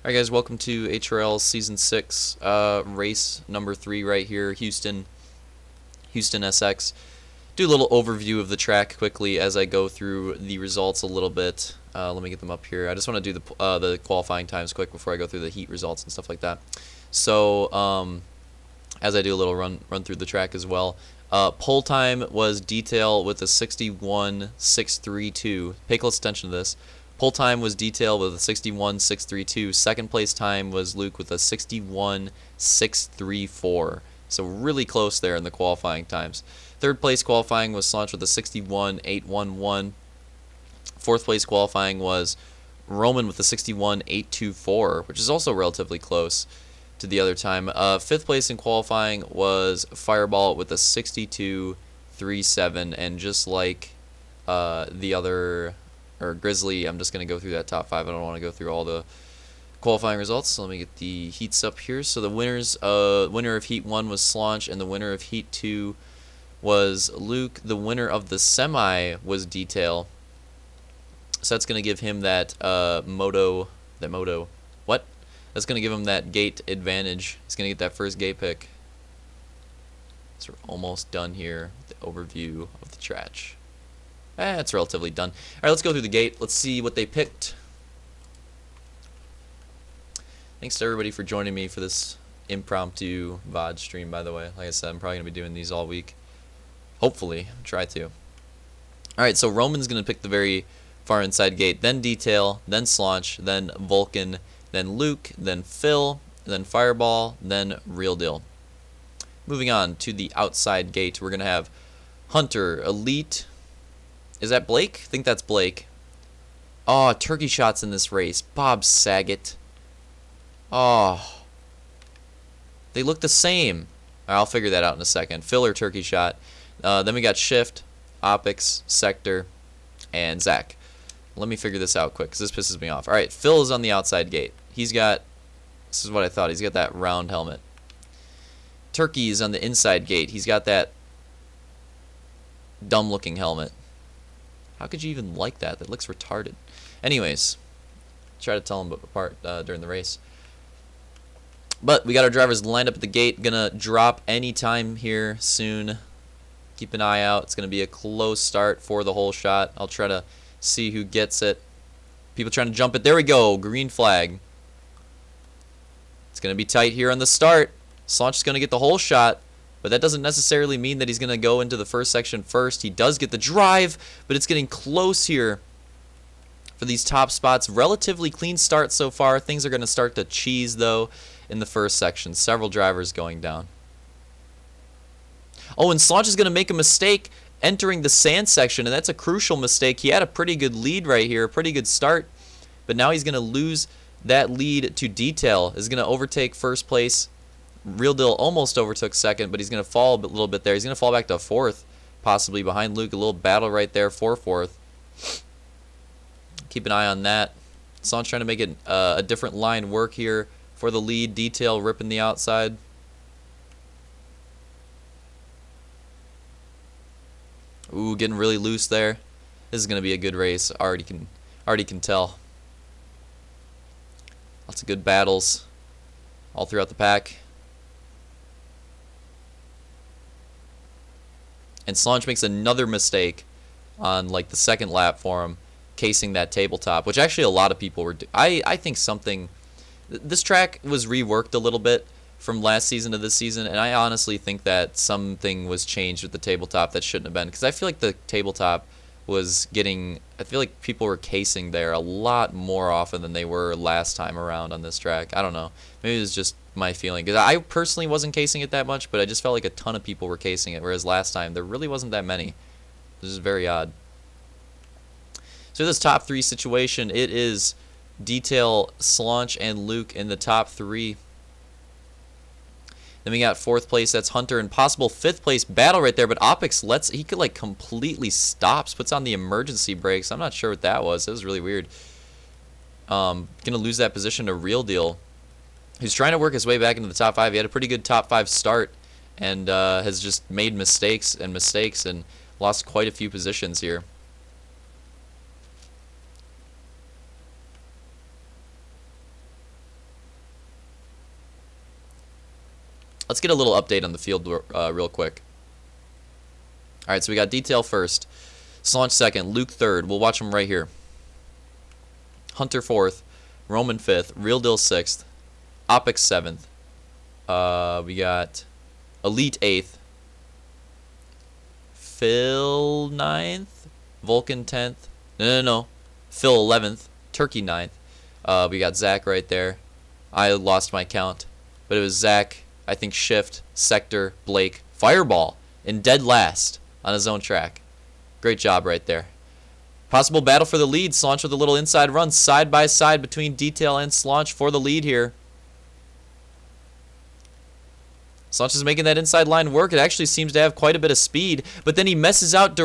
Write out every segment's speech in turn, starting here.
Alright guys, welcome to HRL Season 6, race number 3 right here, Houston SX. Do a little overview of the track quickly as I go through the results a little bit. Let me get them up here. I just want to do the qualifying times quick before I go through the heat results and stuff like that. So, as I do a little run through the track as well. Pole time was Detail with a 61.632. Pay close attention to this. Pole time was Detail with a 61.632. Second place time was Luke with a 61.634. So really close there in the qualifying times. Third place qualifying was Slaunch with a 61.811. Fourth place qualifying was Roman with a 61.824, which is also relatively close to the other time. Fifth place in qualifying was Fireball with a 62.37, and just like the other, or Grizzly, I'm just going to go through that top 5. I don't want to go through all the qualifying results, so let me get the heats up here. So the winner of Heat 1 was Slaunch, and the winner of Heat 2 was Luke. The winner of the semi was Detail. So that's going to give him that Moto, what? That's going to give him that gate advantage. He's going to get that first gate pick. So we're almost done here with the overview of the track. It's relatively done. Alright, let's go through the gate. Let's see what they picked. Thanks to everybody for joining me for this impromptu VOD stream, by the way. Like I said, I'm probably going to be doing these all week. Hopefully. Try to. Alright, so Roman's going to pick the very far inside gate. Then Detail, then Slaunch, then Vulcan, then Luke, then Phil, then Fireball, then Real Deal. Moving on to the outside gate, we're going to have Hunter, Elite. Is that Blake? I think that's Blake. Oh, turkey shots in this race. Bob Saget. Oh. They look the same. I'll figure that out in a second. Phil or turkey shot. Then we got Shift, Opix, Sector, and Zach. Let me figure this out quick because this pisses me off. Alright, Phil is on the outside gate. He's got, this is what I thought, he's got that round helmet. Turkey is on the inside gate. He's got that dumb looking helmet. How could you even like that? That looks retarded. Anyways, try to tell them apart during the race. But we got our drivers lined up at the gate. Gonna drop any time here soon. Keep an eye out. It's gonna be a close start for the whole shot. I'll try to see who gets it. People trying to jump it. There we go. Green flag. It's gonna be tight here on the start. Slaunch is gonna get the whole shot. But that doesn't necessarily mean that he's going to go into the first section first. He does get the drive, but it's getting close here for these top spots. Relatively clean start so far. Things are going to start to cheese, though, in the first section. Several drivers going down. Oh, and Slaunch is going to make a mistake entering the sand section, and that's a crucial mistake. He had a pretty good lead right here, a pretty good start, but now he's going to lose that lead to Detail. Is going to overtake first place. Real Deal almost overtook second, but he's going to fall a little bit there. He's going to fall back to fourth, possibly behind Luke. A little battle right there for fourth. Keep an eye on that. Slaunch trying to make it a different line work here for the lead. Detail ripping the outside. Ooh, getting really loose there. This is going to be a good race. Already can tell. Lots of good battles all throughout the pack. And Slaunch makes another mistake on like the second lap for him, casing that tabletop, which actually a lot of people were I think something, this track was reworked a little bit from last season to this season, and I honestly think that something was changed with the tabletop that shouldn't have been, because I feel like the tabletop was getting, I feel like people were casing there a lot more often than they were last time around on this track. I don't know. Maybe it was just my feeling, because I personally wasn't casing it that much, but I just felt like a ton of people were casing it, whereas last time there really wasn't that many. This is very odd. So this top 3 situation, it is Detail, Slaunch, and Luke in the top 3. Then we got fourth place, that's Hunter, and possible fifth place battle right there, but Opix he could like completely stops, puts on the emergency brakes. I'm not sure what that was. It was really weird. Gonna lose that position to Real Deal. He's trying to work his way back into the top 5. He had a pretty good top 5 start and has just made mistakes and lost quite a few positions here. Let's get a little update on the field real quick. All right, so we got Detail first, Slaunch second, Luke third. We'll watch them right here. Hunter fourth, Roman fifth, Real Deal sixth, Opix seventh. We got Elite eighth, Phil ninth, Vulcan 10th. No. Phil 11th, Turkey 9th. We got Zach right there. I lost my count, but it was Zach, I think Shift, Sector, Blake, Fireball, in dead last on his own track. Great job right there. Possible battle for the lead. Slaunch with a little inside run side by side between Detail and Slaunch for the lead here. Slaunch is making that inside line work. It actually seems to have quite a bit of speed, but then he messes up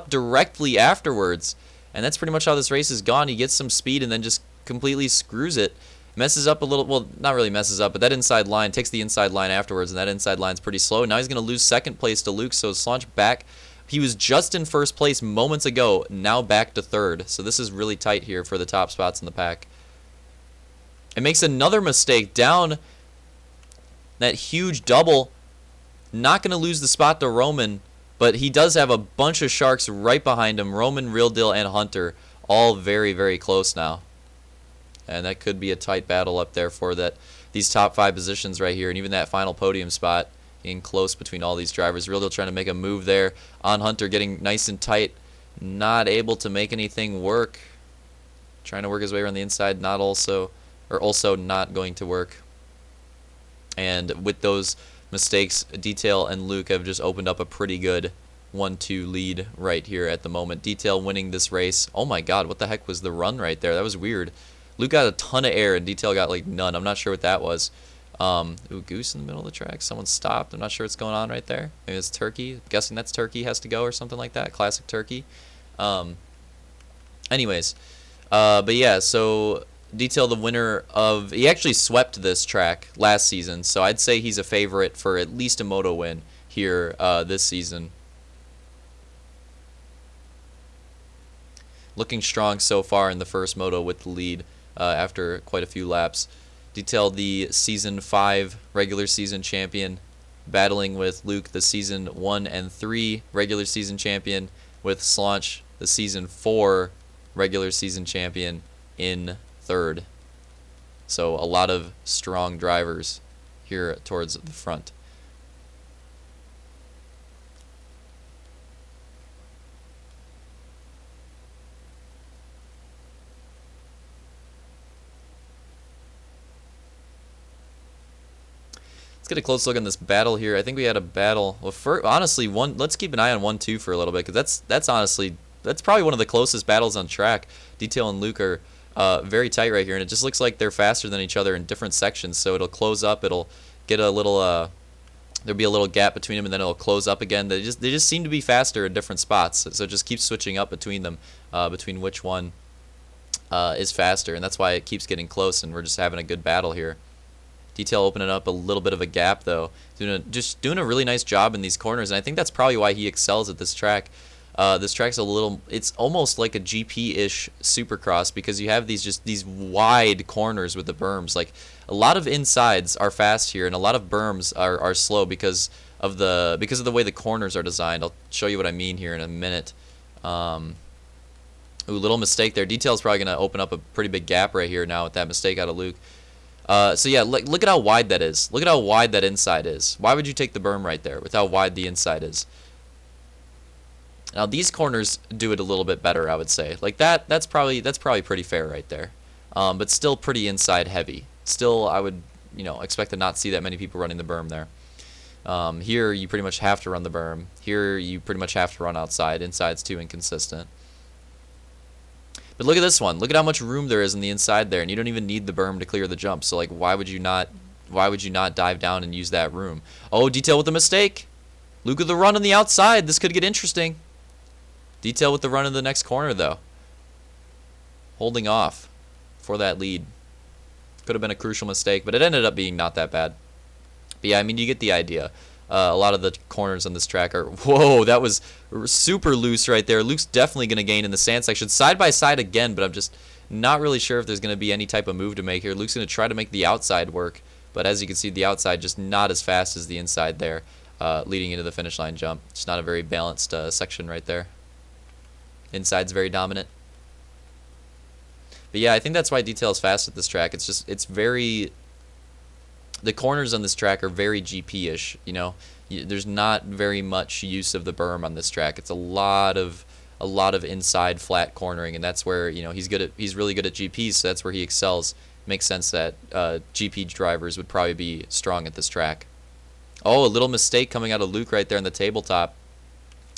directly afterwards. And that's pretty much how this race is gone. He gets some speed and then just completely screws it. Messes up a little, well, not really messes up, but that inside line, takes the inside line afterwards, and that inside line's pretty slow. Now he's going to lose second place to Luke, so Slaunch back. He was just in first place moments ago, now back to third. So this is really tight here for the top spots in the pack. It makes another mistake down that huge double. Not going to lose the spot to Roman, but he does have a bunch of sharks right behind him. Roman, Real Deal, and Hunter, all very, very close now. And that could be a tight battle up there for these top 5 positions right here. And even that final podium spot in close between all these drivers. Real Deal trying to make a move there on Hunter, getting nice and tight. Not able to make anything work. Trying to work his way around the inside. Also not going to work. And with those mistakes, Detail and Luke have just opened up a pretty good 1-2 lead right here at the moment. Detail winning this race. Oh my god, what the heck was the run right there? That was weird. Luke got a ton of air and Detail got like none. I'm not sure what that was. Ooh, Goose in the middle of the track. Someone stopped. I'm not sure what's going on right there. Maybe it's Turkey. I'm guessing that's Turkey has to go or something like that. Classic Turkey. Anyways, but yeah, so Detail the winner of, he actually swept this track last season, so I'd say he's a favorite for at least a moto win here this season. Looking strong so far in the first moto with the lead after quite a few laps. Detail the season 5 regular season champion, battling with Luke the season 1 and 3 regular season champion, with Slaunch the season 4 regular season champion in third. So a lot of strong drivers here towards the front. Let's get a close look on this battle here. I think we had a battle. Well, honestly, let's keep an eye on 1-2 for a little bit, because that's probably one of the closest battles on track. Detail and Luke are very tight right here, and it just looks like they're faster than each other in different sections. So it'll close up. It'll get a little. There'll be a little gap between them, and then it'll close up again. They just seem to be faster in different spots. So it just keeps switching up between them, between which one is faster, and that's why it keeps getting close. And we're just having a good battle here. Detail opening up a little bit of a gap though, just doing a really nice job in these corners, and I think that's probably why he excels at this track. This track's it's almost like a GP-ish Supercross, because you have these wide corners with the berms. Like, a lot of insides are fast here, and a lot of berms are slow because of the way the corners are designed. I'll show you what I mean here in a minute. Ooh, little mistake there. Detail's probably gonna open up a pretty big gap right here now with that mistake out of Luke. So yeah, look at how wide that is. Look at how wide that inside is. Why would you take the berm right there with how wide the inside is? Now these corners do it a little bit better, I would say. Like that's probably pretty fair right there. But still pretty inside heavy. Still, I would expect to not see that many people running the berm there. Here you pretty much have to run the berm. Here you pretty much have to run outside. Inside's too inconsistent. But look at this one. Look at how much room there is in the inside there, and you don't even need the berm to clear the jump. So like, why would you not dive down and use that room? Oh, Detail with a mistake. Luke with the run on the outside. This could get interesting. Detail with the run in the next corner though. Holding off for that lead. Could have been a crucial mistake, but it ended up being not that bad. But yeah, I mean, you get the idea. A lot of the corners on this track are... Whoa, that was super loose right there. Luke's definitely going to gain in the sand section. Side by side again, but I'm just not really sure if there's going to be any type of move to make here. Luke's going to try to make the outside work But as you can see, the outside just not as fast as the inside there, leading into the finish line jump. It's not a very balanced section right there. Inside's very dominant. But yeah, I think that's why detail is fast at this track. It's very, the corners on this track are very GP-ish, you know. There's not very much use of the berm on this track. It's a lot of inside flat cornering, and that's where, you know, he's really good at GPs, so that's where he excels. Makes sense that GP drivers would probably be strong at this track. Oh, a little mistake coming out of Luke right there in the tabletop.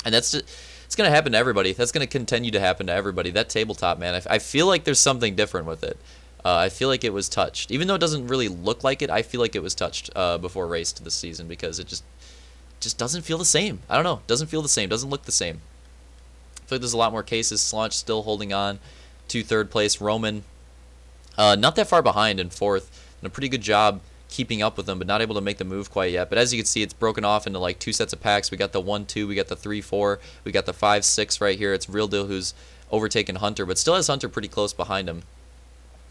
And it's going to happen to everybody. That's going to continue to happen to everybody. That tabletop, man, I feel like there's something different with it. I feel like it was touched. Even though it doesn't really look like it, I feel like it was touched before race to this season, because it just doesn't feel the same. I don't know. Doesn't feel the same. Doesn't look the same. I feel like there's a lot more cases. Slaunch still holding on to third place. Roman not that far behind in fourth. And a pretty good job keeping up with them, but not able to make the move quite yet. But as you can see, it's broken off into like two sets of packs. We got the 1-2, we got the 3-4, we got the 5-6 right here. It's Real Deal who's overtaken Hunter, but still has Hunter pretty close behind him.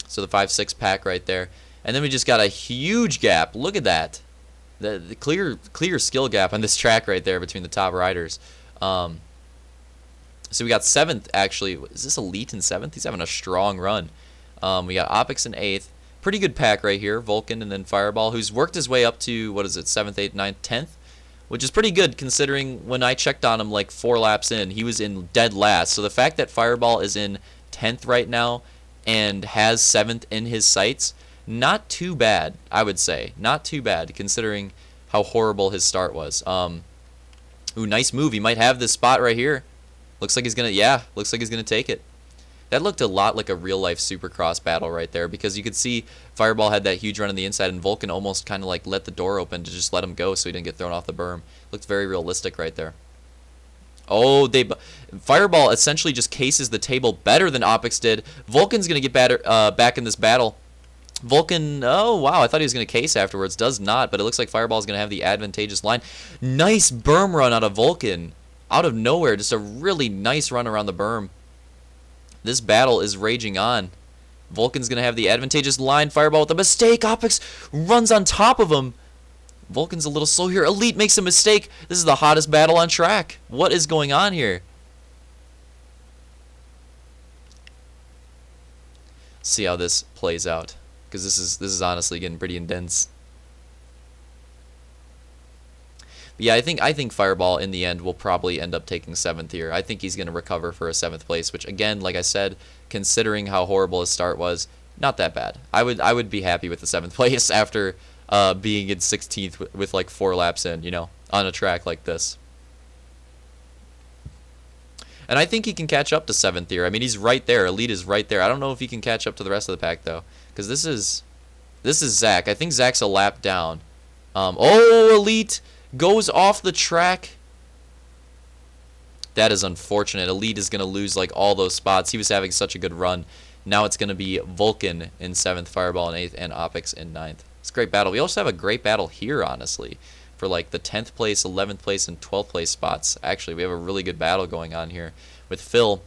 So the 5-6 pack right there. And then we just got a huge gap. Look at that. The clear skill gap on this track right there between the top riders. So we got 7th, actually. Is this Elite in 7th? He's having a strong run. We got Opix in 8th. Pretty good pack right here. Vulcan and then Fireball, who's worked his way up to, what is it, 7th, 8th, 9th, 10th? Which is pretty good considering when I checked on him like 4 laps in, he was in dead last. So the fact that Fireball is in 10th right now and has 7th in his sights, not too bad, I would say. Not too bad considering how horrible his start was. Ooh, nice move. He might have this spot right here. Looks like he's going to, yeah, looks like he's going to take it. That looked a lot like a real-life Supercross battle right there, because you could see Fireball had that huge run on the inside, and Vulcan almost kind of like let the door open to just let him go so he didn't get thrown off the berm. Looked very realistic right there. Oh, Fireball essentially just cases the table better than Opix did. Vulcan's going to get back in this battle. Vulcan, oh, wow, I thought he was going to case afterwards. Does not, but it looks like Fireball's going to have the advantageous line. Nice berm run out of Vulcan. Out of nowhere, just a really nice run around the berm. This battle is raging on. Vulcan's going to have the advantageous line. Fireball with a mistake. Opix runs on top of him. Vulcan's a little slow here. Elite makes a mistake. This is the hottest battle on track. What is going on here? See how this plays out, because this is honestly getting pretty intense. Yeah, I think Fireball in the end will probably end up taking 7th here. I think he's going to recover for a 7th place, which again, like I said, considering how horrible his start was, not that bad. I would be happy with the 7th place after being in 16th with like 4 laps in, you know, on a track like this. And I think he can catch up to 7th here. I mean, he's right there. Elite is right there. I don't know if he can catch up to the rest of the pack though, because this is Zach. I think Zach's a lap down. Oh, Elite goes off the track. That is unfortunate. Elite is going to lose like all those spots. He was having such a good run. Now it's going to be Vulcan in 7th, Fireball in 8th, and Opix in 9th. It's a great battle. We also have a great battle here, honestly, for like the 10th place, 11th place, and 12th place spots. Actually, we have a really good battle going on here with Phil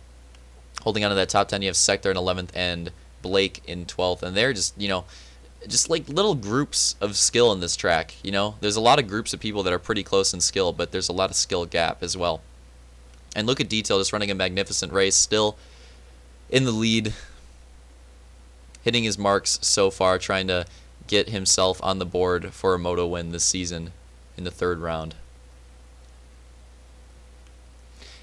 holding on to that top 10. You have Sector in 11th and Blake in 12th, and they're just, you know, just like little groups of skill in this track, you know. There's a lot of groups of people that are pretty close in skill, but there's a lot of skill gap as well. And look at Detail just running a magnificent race, still in the lead, hitting his marks so far, trying to get himself on the board for a Moto win this season in the 3rd round.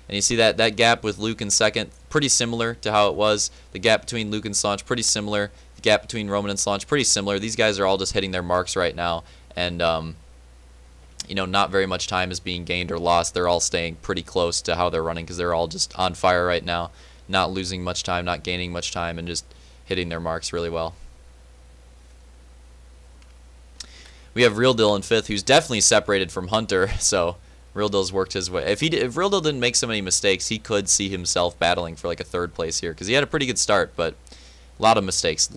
And you see that gap with Luke in 2nd, pretty similar to how it was. The gap between Luke and Slaunch, pretty similar. The gap between Roman and Slaunch, pretty similar. These guys are all just hitting their marks right now. And, you know, not very much time is being gained or lost. They're all staying pretty close to how they're running because they're all just on fire right now. Not losing much time, not gaining much time, and just hitting their marks really well. We have Real Deal in 5th, who's definitely separated from Hunter, so Real Deal's worked his way. If Real Deal didn't make so many mistakes, he could see himself battling for like a 3rd place here, because he had a pretty good start, but a lot of mistakes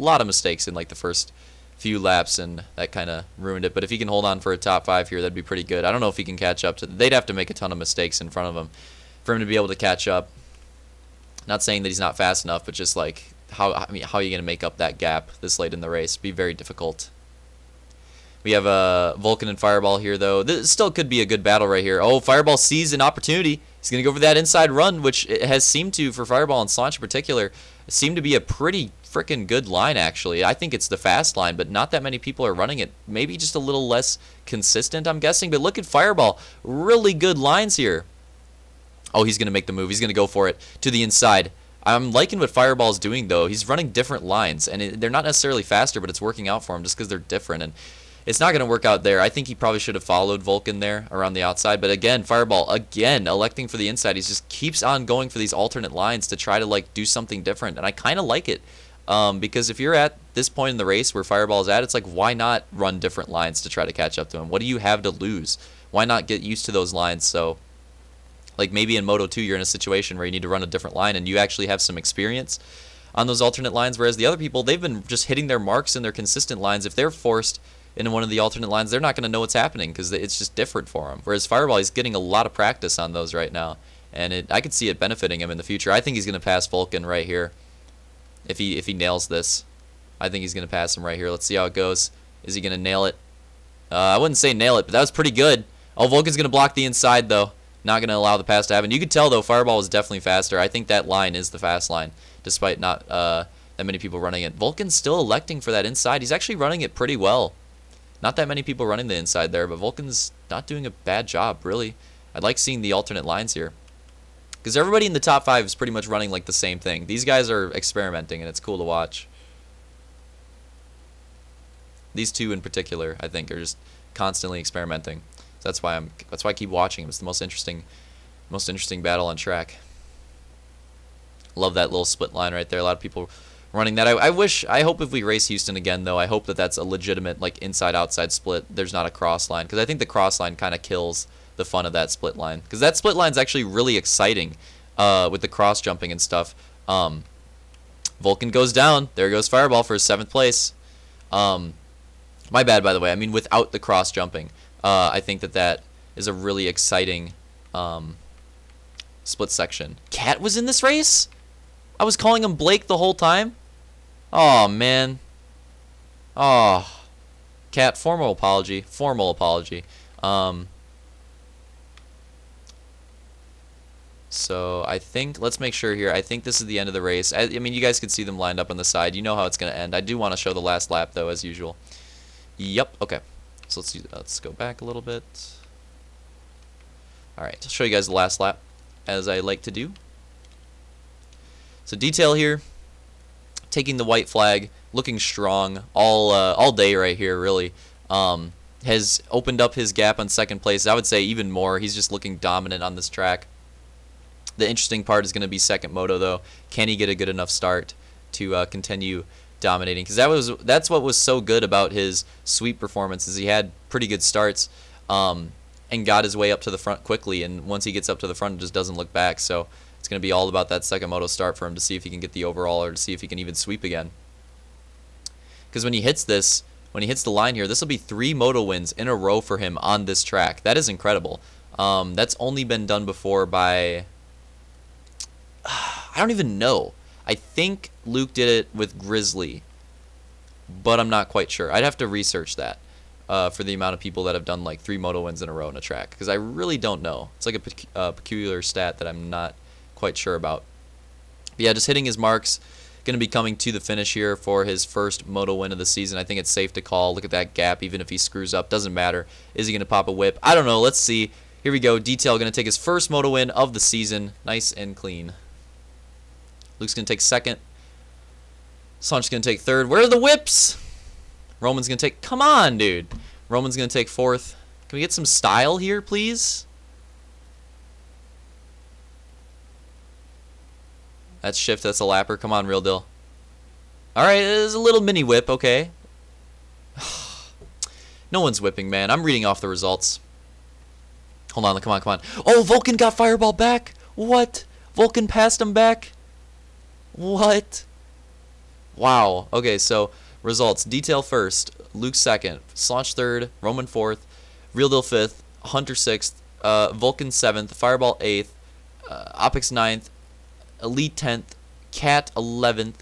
in like the first few laps, and that kind of ruined it. But if he can hold on for a top 5 here, that'd be pretty good. I don't know if he can catch up to. They'd have to make a ton of mistakes in front of him for him to be able to catch up. Not saying that he's not fast enough, but just like how are you going to make up that gap this late in the race? It'd be very difficult. We have Vulcan and Fireball here, though. This still could be a good battle right here. Oh, Fireball sees an opportunity. He's going to go for that inside run, which it has seemed to, for Fireball and Slaunch in particular, seemed to be a pretty freaking good line, actually. I think it's the fast line, but not that many people are running it. Maybe just a little less consistent, I'm guessing. But look at Fireball. Really good lines here. Oh, he's going to make the move. He's going to go for it to the inside. I'm liking what Fireball's doing, though. He's running different lines, and they're not necessarily faster, but it's working out for him just because they're different. And it's not going to work out there. I think he probably should have followed Vulcan there around the outside. But again, Fireball, again, electing for the inside. He just keeps on going for these alternate lines to try to, like, do something different. And I kind of like it because if you're at this point in the race where Fireball's at, it's like, why not run different lines to try to catch up to him? What do you have to lose? Why not get used to those lines? So, like, maybe in Moto 2, you're in a situation where you need to run a different line and you actually have some experience on those alternate lines, whereas the other people, they've been just hitting their marks in their consistent lines. If they're forced in one of the alternate lines, they're not going to know what's happening because it's just different for him. Whereas Fireball, he's getting a lot of practice on those right now, and I could see it benefiting him in the future. I think he's going to pass Vulcan right here if he nails this. I think he's going to pass him right here. Let's see how it goes. Is he going to nail it? I wouldn't say nail it, but that was pretty good. Oh, Vulcan's going to block the inside, though. Not going to allow the pass to happen. You could tell, though, Fireball was definitely faster. I think that line is the fast line, despite not that many people running it. Vulcan's still electing for that inside. He's actually running it pretty well. Not that many people running the inside there, but Vulcan's not doing a bad job, really. I'd like seeing the alternate lines here, because everybody in the top 5 is pretty much running like the same thing. These guys are experimenting, and it's cool to watch. These two in particular, I think, are just constantly experimenting. So that's why I keep watching. It's the most interesting battle on track. Love that little split line right there. A lot of people running that. I hope if we race Houston again, though, I hope that that's a legitimate, like, inside-outside split. There's not a cross line, because I think the cross line kind of kills the fun of that split line, because that split line's actually really exciting with the cross jumping and stuff. Vulcan goes down. There goes Fireball for his 7th place. My bad, by the way. I mean, without the cross jumping, I think that is a really exciting split section. Cat was in this race? I was calling him Blake the whole time? Oh, man. Oh. Cat, formal apology. Formal apology. So I think, let's make sure here. I think this is the end of the race. I mean, you guys can see them lined up on the side. You know how it's going to end. I do want to show the last lap, though, as usual. Yep, okay. So let's go back a little bit. Alright, I'll show you guys the last lap, as I like to do. So detail here, taking the white flag, looking strong all day right here, really. Has opened up his gap on 2nd place. I would say even more. He's just looking dominant on this track. The interesting part is going to be 2nd moto, though. Can he get a good enough start to continue dominating? Because that's what was so good about his sweep performance, is he had pretty good starts and got his way up to the front quickly, and once he gets up to the front, it just doesn't look back. So it's going to be all about that 2nd moto start for him to see if he can get the overall, or to see if he can even sweep again. Because when he hits the line here, this will be 3 moto wins in a row for him on this track. That is incredible. That's only been done before by I don't even know. I think Luke did it with Grizzly, but I'm not quite sure. I'd have to research that for the amount of people that have done like 3 moto wins in a row in a track, because I really don't know. It's like a peculiar stat that I'm not quite sure about. But yeah, just hitting his marks. Going to be coming to the finish here for his first moto win of the season. I think it's safe to call. Look at that gap. Even if he screws up, doesn't matter. Is he going to pop a whip? I don't know. Let's see. Here we go. Detail going to take his first moto win of the season. Nice and clean. Luke's going to take 2nd. Slaunch's going to take 3rd. Where are the whips? Roman's going to take... Come on, dude. Roman's going to take 4th. Can we get some style here, please? That's shift. That's a lapper. Come on, real deal. All right, there's a little mini whip. Okay. No one's whipping, man. I'm reading off the results. Hold on. Come on, come on. Oh, Vulcan got Fireball back. What? Vulcan passed him back? What? Wow. Okay, so results. Detail 1st. Luke 2nd. Slaunch 3rd. Roman 4th. Real deal 5th. Hunter 6th. Vulcan 7th. Fireball 8th. Opix 9th. Elite 10th, Cat 11th,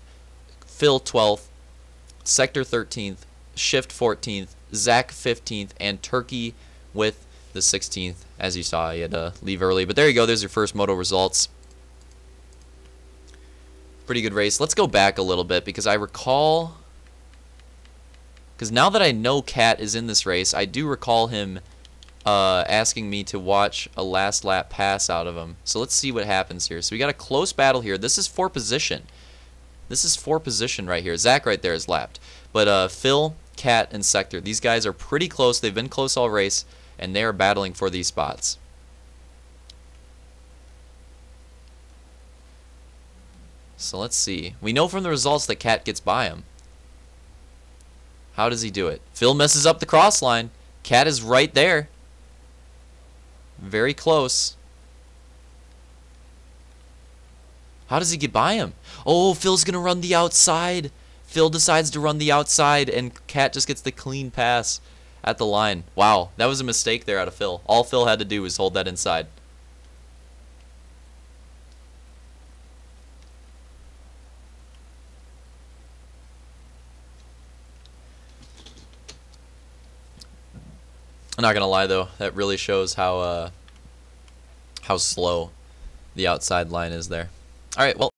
Phil 12th, Sector 13th, Shift 14th, Zach 15th, and Turkey with the 16th. As you saw, he had to leave early. But there you go. There's your first Moto results. Pretty good race. Let's go back a little bit because I recall... Because now that I know Cat is in this race, I do recall him asking me to watch a last lap pass out of him. So let's see what happens here. So we got a close battle here. This is for position. This is for position right here. Zach right there is lapped. But Phil, Cat, and Sector, these guys are pretty close. They've been close all race, and they are battling for these spots. So let's see. We know from the results that Cat gets by him. How does he do it? Phil messes up the cross line. Cat is right there. Very close. How does he get by him? Oh, Phil's going to run the outside. Phil decides to run the outside, and Cat just gets the clean pass at the line. Wow, that was a mistake there out of Phil. All Phil had to do was hold that inside. I'm not gonna lie though, that really shows how slow the outside line is there. All right, well.